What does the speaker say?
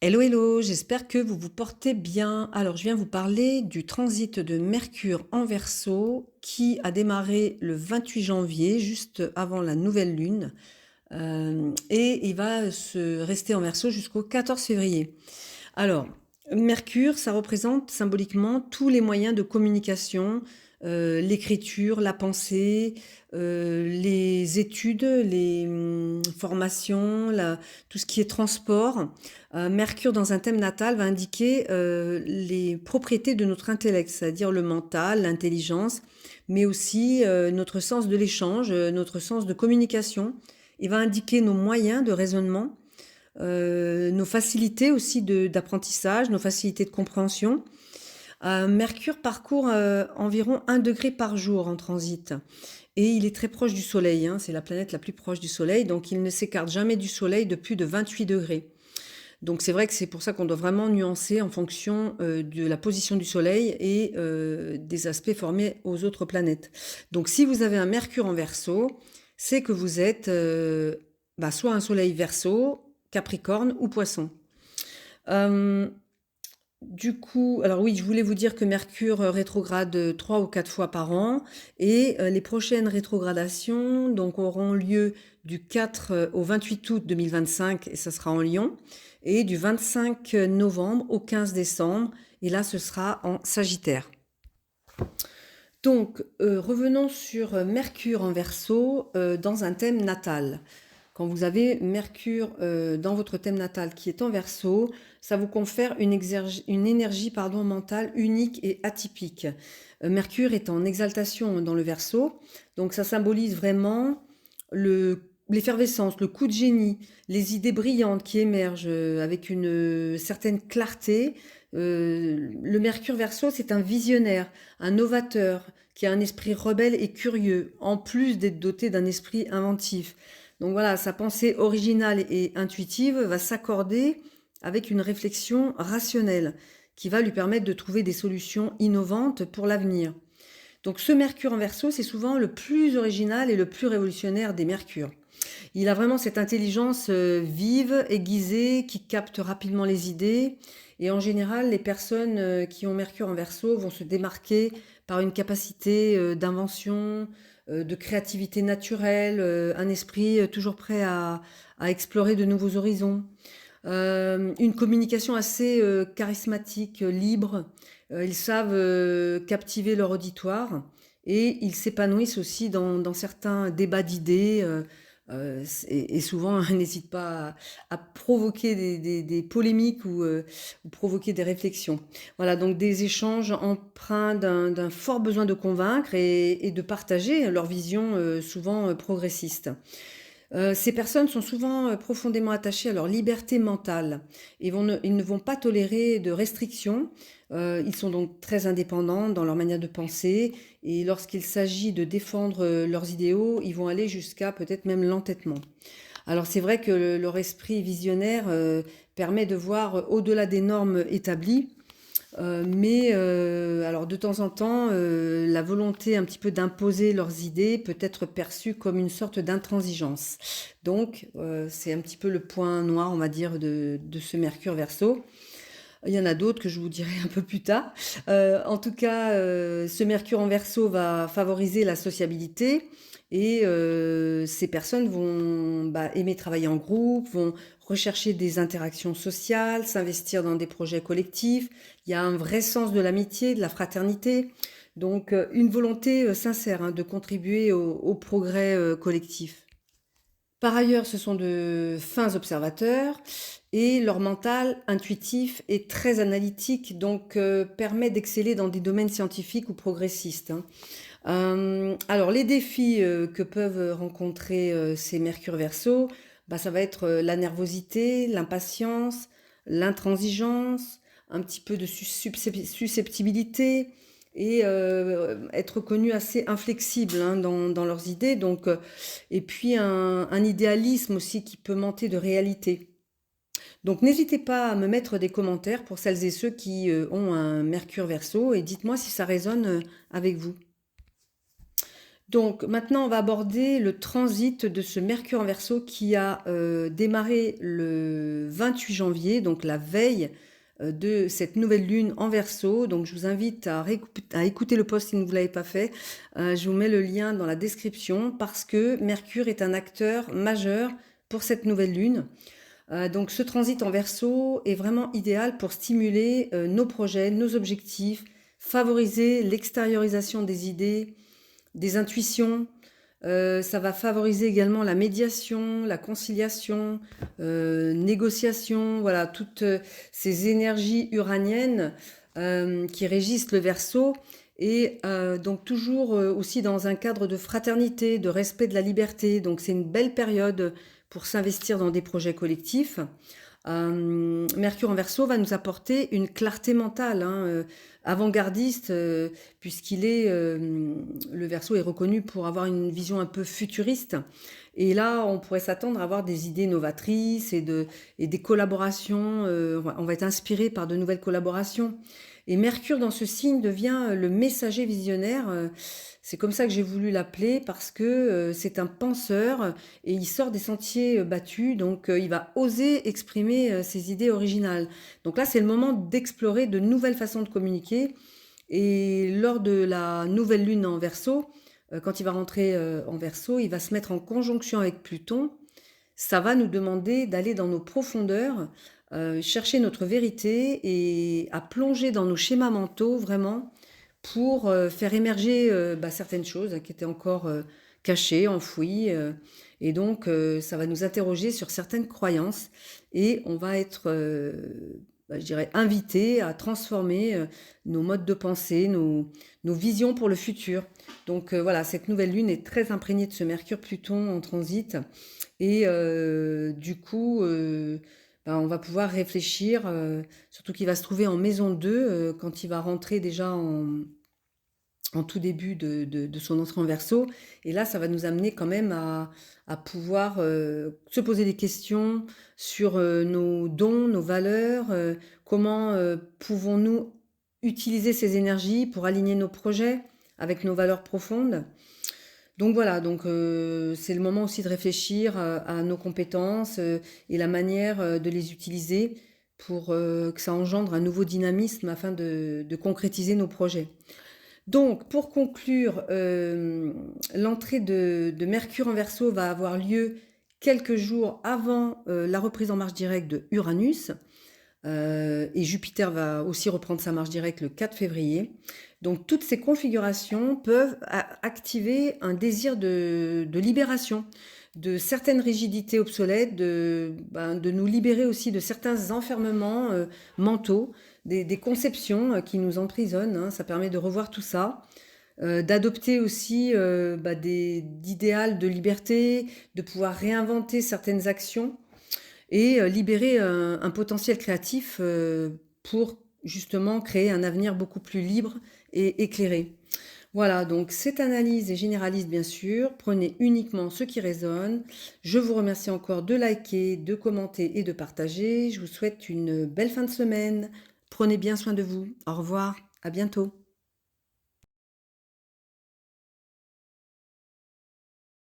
Hello, hello, j'espère que vous vous portez bien. Alors, je viens vous parler du transit de Mercure en Verseau qui a démarré le 28 janvier, juste avant la nouvelle lune, et il va se rester en Verseau jusqu'au 14 février. Alors, Mercure, ça représente symboliquement tous les moyens de communication, l'écriture, la pensée, les études, les formations, tout ce qui est transport. Mercure, dans un thème natal, va indiquer les propriétés de notre intellect, c'est-à-dire le mental, l'intelligence, mais aussi notre sens de l'échange, notre sens de communication. Il va indiquer nos moyens de raisonnement, nos facilités aussi d'apprentissage, nos facilités de compréhension. Mercure parcourt environ 1 degré par jour en transit et il est très proche du Soleil, hein, c'est la planète la plus proche du Soleil, donc il ne s'écarte jamais du Soleil de plus de 28 degrés. Donc c'est vrai que c'est pour ça qu'on doit vraiment nuancer en fonction de la position du Soleil et des aspects formés aux autres planètes. Donc si vous avez un Mercure en Verseau, c'est que vous êtes soit un Soleil Verseau, Capricorne ou Poisson. Euh, du coup, alors oui, je voulais vous dire que Mercure rétrograde 3 ou 4 fois par an et les prochaines rétrogradations donc auront lieu du 4 au 28 août 2025 et ça sera en Lion et du 25 novembre au 15 décembre et là ce sera en Sagittaire. Donc revenons sur Mercure en Verseau dans un thème natal. Quand vous avez Mercure dans votre thème natal qui est en Verseau, ça vous confère une énergie mentale unique et atypique. Mercure est en exaltation dans le Verseau, donc ça symbolise vraiment l'effervescence, le coup de génie, les idées brillantes qui émergent avec une certaine clarté. Le Mercure Verseau, c'est un visionnaire, un novateur qui a un esprit rebelle et curieux, en plus d'être doté d'un esprit inventif. Donc voilà, sa pensée originale et intuitive va s'accorder avec une réflexion rationnelle qui va lui permettre de trouver des solutions innovantes pour l'avenir. Donc ce Mercure en Verseau, c'est souvent le plus original et le plus révolutionnaire des Mercures. Il a vraiment cette intelligence vive, aiguisée, qui capte rapidement les idées. Et en général, les personnes qui ont Mercure en Verseau vont se démarquer par une capacité d'invention, de créativité naturelle, un esprit toujours prêt à explorer de nouveaux horizons. Une communication assez charismatique, libre. Ils savent captiver leur auditoire et ils s'épanouissent aussi dans certains débats d'idées et souvent n'hésitent pas à provoquer des polémiques ou provoquer des réflexions. Voilà, donc des échanges empreints d'un fort besoin de convaincre et de partager leur vision souvent progressiste. Ces personnes sont souvent profondément attachées à leur liberté mentale et ils ne vont pas tolérer de restrictions. Ils sont donc très indépendants dans leur manière de penser et lorsqu'il s'agit de défendre leurs idéaux, ils vont aller jusqu'à peut-être même l'entêtement. Alors c'est vrai que leur esprit visionnaire permet de voir au-delà des normes établies, mais alors de temps en temps, la volonté un petit peu d'imposer leurs idées peut être perçue comme une sorte d'intransigeance. Donc c'est un petit peu le point noir, on va dire, de ce Mercure Verseau. Il y en a d'autres que je vous dirai un peu plus tard. En tout cas, ce Mercure en Verseau va favoriser la sociabilité et ces personnes vont aimer travailler en groupe, vont rechercher des interactions sociales, s'investir dans des projets collectifs. Il y a un vrai sens de l'amitié, de la fraternité. Donc une volonté sincère de contribuer au progrès collectif. Par ailleurs, ce sont de fins observateurs et leur mental intuitif est très analytique, donc permet d'exceller dans des domaines scientifiques ou progressistes. Alors, les défis que peuvent rencontrer ces Mercure Verseau, ça va être la nervosité, l'impatience, l'intransigeance, un petit peu de susceptibilité et être connu assez inflexible dans leurs idées. Donc, et puis un idéalisme aussi qui peut manquer de réalité. Donc n'hésitez pas à me mettre des commentaires pour celles et ceux qui ont un Mercure Verseau et dites-moi si ça résonne avec vous. Donc maintenant, on va aborder le transit de ce Mercure en Verseau qui a démarré le 28 janvier, donc la veille de cette nouvelle lune en Verseau. Donc je vous invite à écouter le post si vous ne l'avez pas fait. Je vous mets le lien dans la description parce que Mercure est un acteur majeur pour cette nouvelle lune. Donc ce transit en Verseau est vraiment idéal pour stimuler nos projets, nos objectifs, favoriser l'extériorisation des idées, des intuitions. Ça va favoriser également la médiation, la conciliation, négociation, voilà, toutes ces énergies uraniennes qui régissent le Verseau. Et donc toujours aussi dans un cadre de fraternité, de respect de la liberté. Donc c'est une belle période pour s'investir dans des projets collectifs. Mercure en Verseau va nous apporter une clarté mentale, hein, avant-gardiste, puisqu'il est le Verseau est reconnu pour avoir une vision un peu futuriste. Et là, on pourrait s'attendre à avoir des idées novatrices et des collaborations. On va être inspiré par de nouvelles collaborations. Et Mercure dans ce signe devient le messager visionnaire. C'est comme ça que j'ai voulu l'appeler parce que c'est un penseur et il sort des sentiers battus, donc il va oser exprimer ses idées originales. Donc là, c'est le moment d'explorer de nouvelles façons de communiquer. Et lors de la nouvelle lune en Verseau, quand il va rentrer en Verseau, il va se mettre en conjonction avec Pluton. Ça va nous demander d'aller dans nos profondeurs, chercher notre vérité et à plonger dans nos schémas mentaux vraiment pour faire émerger certaines choses qui étaient encore cachées, enfouies. Et donc, ça va nous interroger sur certaines croyances et on va être, je dirais, invité à transformer nos modes de pensée, nos visions pour le futur. Donc voilà, cette nouvelle lune est très imprégnée de ce Mercure-Pluton en transit. Et du coup, on va pouvoir réfléchir, surtout qu'il va se trouver en maison 2 quand il va rentrer déjà en tout début de son entrée en Verseau. Et là, ça va nous amener quand même à pouvoir se poser des questions sur nos dons, nos valeurs, comment pouvons-nous utiliser ces énergies pour aligner nos projets avec nos valeurs profondes. Donc voilà, donc c'est le moment aussi de réfléchir à nos compétences et la manière de les utiliser pour que ça engendre un nouveau dynamisme afin de concrétiser nos projets. Donc pour conclure, l'entrée de Mercure en Verseau va avoir lieu quelques jours avant la reprise en marche directe de Uranus. Et Jupiter va aussi reprendre sa marche directe le 4 février. Donc toutes ces configurations peuvent activer un désir de libération, de certaines rigidités obsolètes, de nous libérer aussi de certains enfermements mentaux, des conceptions qui nous emprisonnent, hein. Ça permet de revoir tout ça. D'adopter aussi d'idéal de liberté, de pouvoir réinventer certaines actions et libérer un potentiel créatif pour justement créer un avenir beaucoup plus libre et éclairé. Voilà, donc cette analyse est généraliste bien sûr, prenez uniquement ce qui résonne. Je vous remercie encore de liker, de commenter et de partager. Je vous souhaite une belle fin de semaine. Prenez bien soin de vous. Au revoir, à bientôt.